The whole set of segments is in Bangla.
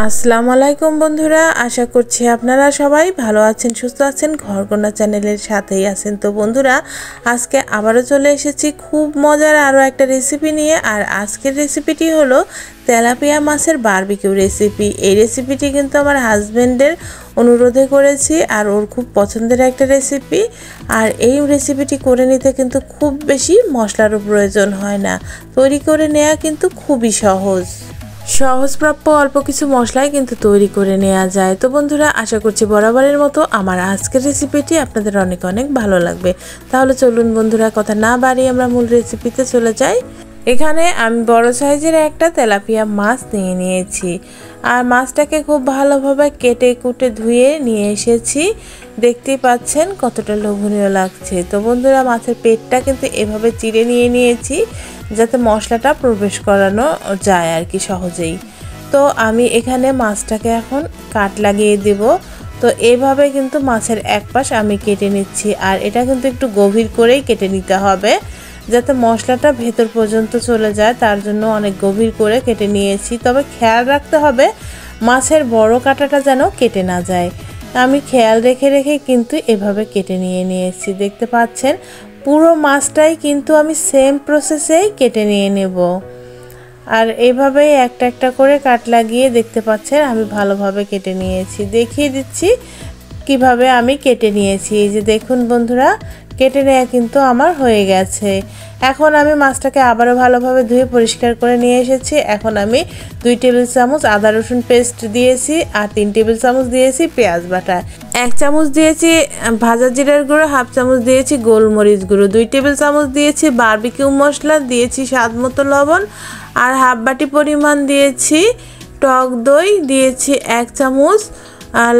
আসসালামু আলাইকুম বন্ধুরা, আশা করছি আপনারা সবাই ভালো আছেন, সুস্থ আছেন, ঘরকন্যা চ্যানেলের সাথেই আছেন। তো বন্ধুরা, আজকে আবারও চলে এসেছি খুব মজার আরও একটা রেসিপি নিয়ে। আর আজকের রেসিপিটি হলো তেলাপিয়া মাছের বারবিকিউ রেসিপি। এই রেসিপিটি কিন্তু আমার হাজব্যান্ডের অনুরোধে করেছি, আর ওর খুব পছন্দের একটা রেসিপি। আর এই রেসিপিটি করে নিতে কিন্তু খুব বেশি মশলারও প্রয়োজন হয় না, তৈরি করে নেওয়া কিন্তু খুবই সহজপ্রাপ্য অল্প কিছু মশলায় কিন্তু তৈরি করে নেওয়া যায়। তো বন্ধুরা, আশা করছি বরাবরের মতো আমার আজকের রেসিপিটি আপনাদের অনেক অনেক ভালো লাগবে। তাহলে চলুন বন্ধুরা, কথা না বাড়িয়ে আমরা মূল রেসিপিতে চলে যাই। এখানে আমি বড় সাইজের একটা তেলাপিয়া মাছ নিয়ে নিয়েছি, আর মাছটাকে খুব ভালোভাবে কেটে কুটে ধুয়ে নিয়ে এসেছি। দেখতেই পাচ্ছেন কতটা লোভনীয় লাগছে। তো বন্ধুরা, মাছের পেটটা কিন্তু এভাবে চিড়ে নিয়ে নিয়েছি, যাতে মশলাটা প্রবেশ করানো যায় আর কি সহজেই। তো আমি এখানে মাছটাকে এখন কাট লাগিয়ে দেব। তো এভাবে কিন্তু মাছের এক পাশ আমি কেটে নিচ্ছি, আর এটা কিন্তু একটু গভীর করেই কেটে নিতে হবে, যাতে মশলাটা ভেতর পর্যন্ত চলে যায়। তার জন্য অনেক গভীর করে কেটে নিয়েছি। তবে খেয়াল রাখতে হবে মাছের বড় কাঁটাটা যেন কেটে না যায়। আমি খেয়াল রেখে রেখে কিন্তু এভাবে কেটে নিয়েছি। দেখতে পাচ্ছেন পুরো মাছটাই কিন্তু আমি সেম প্রসেসেই কেটে নিয়ে নেব। আর এইভাবেই একটা একটা করে কাট লাগিয়ে দেখতে পাচ্ছেন আমি ভালোভাবে কেটে নিয়েছি। দেখিয়ে দিচ্ছি কিভাবে আমি কেটে নিয়েছি। এই যে দেখুন বন্ধুরা, কেটে নেওয়া কিন্তু আমার হয়ে গেছে। এখন আমি মাছটাকে আবারও ভালোভাবে ধুয়ে পরিষ্কার করে নিয়ে এসেছি। এখন আমি 2 টেবিল চামচ আদা রসুন পেস্ট দিয়েছি, আর 3 টেবিল চামচ দিয়েছি পেঁয়াজ বাটা, 1 চামচ দিয়েছি ভাজা জিরার গুঁড়ো, 1/2 চামচ দিয়েছি গোলমরিচ গুঁড়ো, 2 টেবিল চামচ দিয়েছি বারবিকিউ মশলা, দিয়েছি স্বাদ মতো লবণ, আর 1/2 বাটি পরিমাণ দিয়েছি টক দই, দিয়েছি 1 চামচ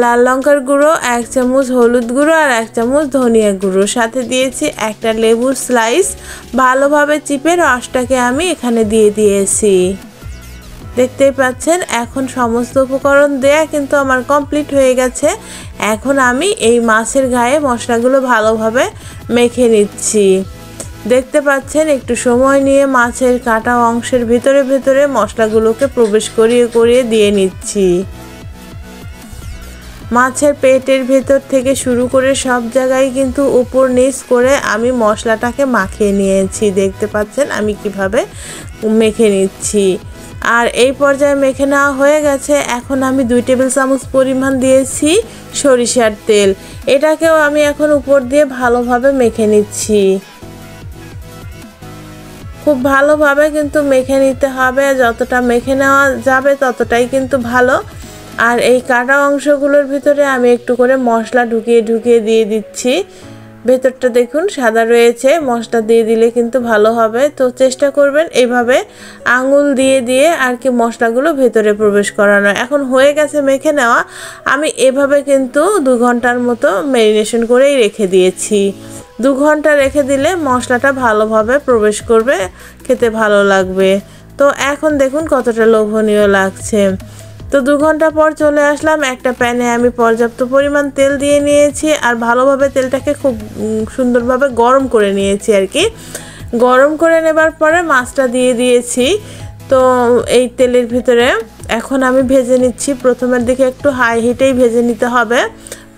লাল লঙ্কার গুঁড়ো, 1 চামচ হলুদ গুঁড়ো, আর 1 চামচ ধনিয়া গুঁড়ো, সাথে দিয়েছি একটা লেবুর স্লাইস। ভালোভাবে চিপে রসটাকে আমি এখানে দিয়ে দিয়েছি। দেখতেই পাচ্ছেন এখন সমস্ত উপকরণ দেয়া কিন্তু আমার কমপ্লিট হয়ে গেছে। এখন আমি এই মাছের গায়ে মশলাগুলো ভালোভাবে মেখে নিচ্ছি। দেখতে পাচ্ছেন একটু সময় নিয়ে মাছের কাটা অংশের ভিতরে ভিতরে মশলাগুলোকে প্রবেশ করিয়ে দিয়ে নিচ্ছি। মাছের পেটের ভেতর থেকে শুরু করে সব জায়গায় কিন্তু উপর নিচ করে আমি মশলাটাকে মাখিয়ে নিয়েছি। দেখতে পাচ্ছেন আমি কিভাবে মেখে নিচ্ছি। আর এই পর্যায়ে মেখে নেওয়া হয়ে গেছে। এখন আমি 2 টেবিল চামচ পরিমাণ দিয়েছি সরিষার তেল। এটাকেও আমি এখন উপর দিয়ে ভালোভাবে মেখে নিচ্ছি। খুব ভালোভাবে কিন্তু মেখে নিতে হবে, যতটা মেখে নেওয়া যাবে ততটাই কিন্তু ভালো। আর এই কাটা অংশগুলোর ভিতরে আমি একটু করে মশলা ঢুকিয়ে দিয়ে দিচ্ছি। ভেতরটা দেখুন সাদা রয়েছে, মশলা দিয়ে দিলে কিন্তু ভালো হবে। তো চেষ্টা করবেন এইভাবে আঙুল দিয়ে আর কি মশলাগুলো ভেতরে প্রবেশ করানো। এখন হয়ে গেছে মেখে নেওয়া। আমি এভাবে কিন্তু 2 ঘন্টার মতো ম্যারিনেশন করেই রেখে দিয়েছি। 2 ঘন্টা রেখে দিলে মশলাটা ভালোভাবে প্রবেশ করবে, খেতে ভালো লাগবে। তো এখন দেখুন কতটা লোভনীয় লাগছে। তো 2 ঘন্টা পর চলে আসলাম। একটা প্যানে আমি পর্যাপ্ত পরিমাণ তেল দিয়ে নিয়েছি, আর ভালোভাবে তেলটাকে খুব সুন্দরভাবে গরম করে নিয়েছি আর কি। গরম করে নেবার পরে মাছটা দিয়ে দিয়েছি। তো এই তেলের ভিতরে এখন আমি ভেজে নিচ্ছি। প্রথমের দিকে একটু হাই হিটেই ভেজে নিতে হবে,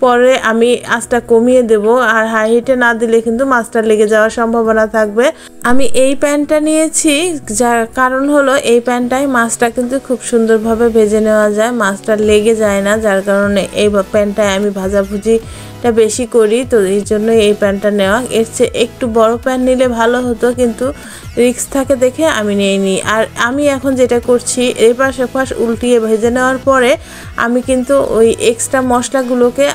পরে আমি আঁচটা কমিয়ে দেব। আর হাই হিটে না দিলে কিন্তু মাছটা লেগে যাওয়ার সম্ভাবনা থাকবে। আমি এই প্যানটা নিয়েছি, যার কারণ হলো এই প্যানটায় মাছটা কিন্তু খুব সুন্দরভাবে ভেজে নেওয়া যায়, মাছটা লেগে যায় না। যার কারণে এই প্যানটায় আমি ভাজাভুজিটা বেশি করি, তো এই জন্য এই প্যানটা নেওয়া। এর চেয়ে একটু বড় প্যান নিলে ভালো হতো, কিন্তু রিস্ক থাকে দেখে আমি নিইনি। আর আমি এখন যেটা করছি, এই পাশ ওপাশ উল্টিয়ে ভেজে নেওয়ার পরে আমি কিন্তু ওই এক্সট্রা মশলাগুলোকে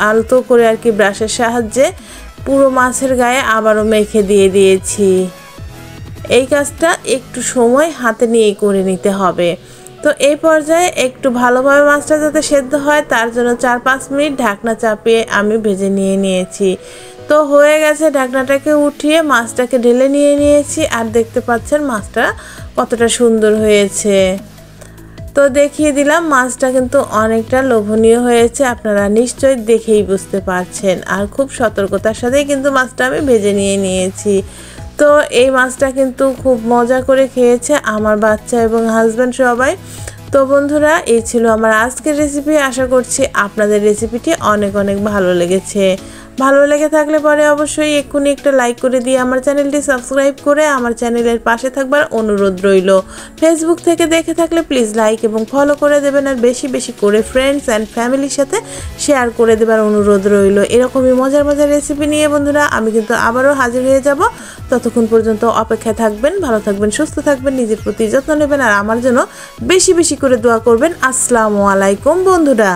আলতো করে আর কি ব্রাশের সাহায্যে পুরো মাছের গায়ে আবারও মেখে দিয়ে দিয়েছি। এই কাজটা একটু সময় হাতে নিয়েই করে নিতে হবে। তো এই পর্যায়ে একটু ভালোভাবে মাছটা যাতে সেদ্ধ হয়, তার জন্য 4-5 মিনিট ঢাকনা চাপিয়ে আমি ভেজে নিয়েছি। তো হয়ে গেছে, ঢাকনাটাকে উঠিয়ে মাছটাকে ঢেলে নিয়েছি। আর দেখতে পাচ্ছেন মাছটা কতটা সুন্দর হয়েছে। তো দেখিয়ে দিলাম মাছটা কিন্তু অনেকটা লোভনীয় হয়েছে, আপনারা নিশ্চয়ই দেখেই বুঝতে পারছেন। আর খুব সতর্কতার সাথেই কিন্তু মাছটা আমি ভেজে নিয়েছি। তো এই মাছটা কিন্তু খুব মজা করে খেয়েছে আমার বাচ্চা এবং হাজব্যান্ড সবাই। তো বন্ধুরা এই ছিল আমার আজকের রেসিপি। আশা করছি আপনাদের রেসিপিটি অনেক অনেক ভালো লেগেছে। ভালো লেগে থাকলে পরে অবশ্যই এক্ষুনি একটা লাইক করে দিয়ে আমার চ্যানেলটি সাবস্ক্রাইব করে আমার চ্যানেলের পাশে থাকবার অনুরোধ রইল। ফেসবুক থেকে দেখে থাকলে প্লিজ লাইক এবং ফলো করে দেবেন, আর বেশি বেশি করে ফ্রেন্ডস অ্যান্ড ফ্যামিলির সাথে শেয়ার করে দেবার অনুরোধ রইল। এরকমই মজার মজার রেসিপি নিয়ে বন্ধুরা আমি কিন্তু আবারও হাজির হয়ে যাব। ততক্ষণ পর্যন্ত অপেক্ষায় থাকবেন, ভালো থাকবেন, সুস্থ থাকবেন, নিজের প্রতি যত্ন নেবেন, আর আমার জন্য বেশি বেশি করে দোয়া করবেন। আসসালামু আলাইকুম বন্ধুরা।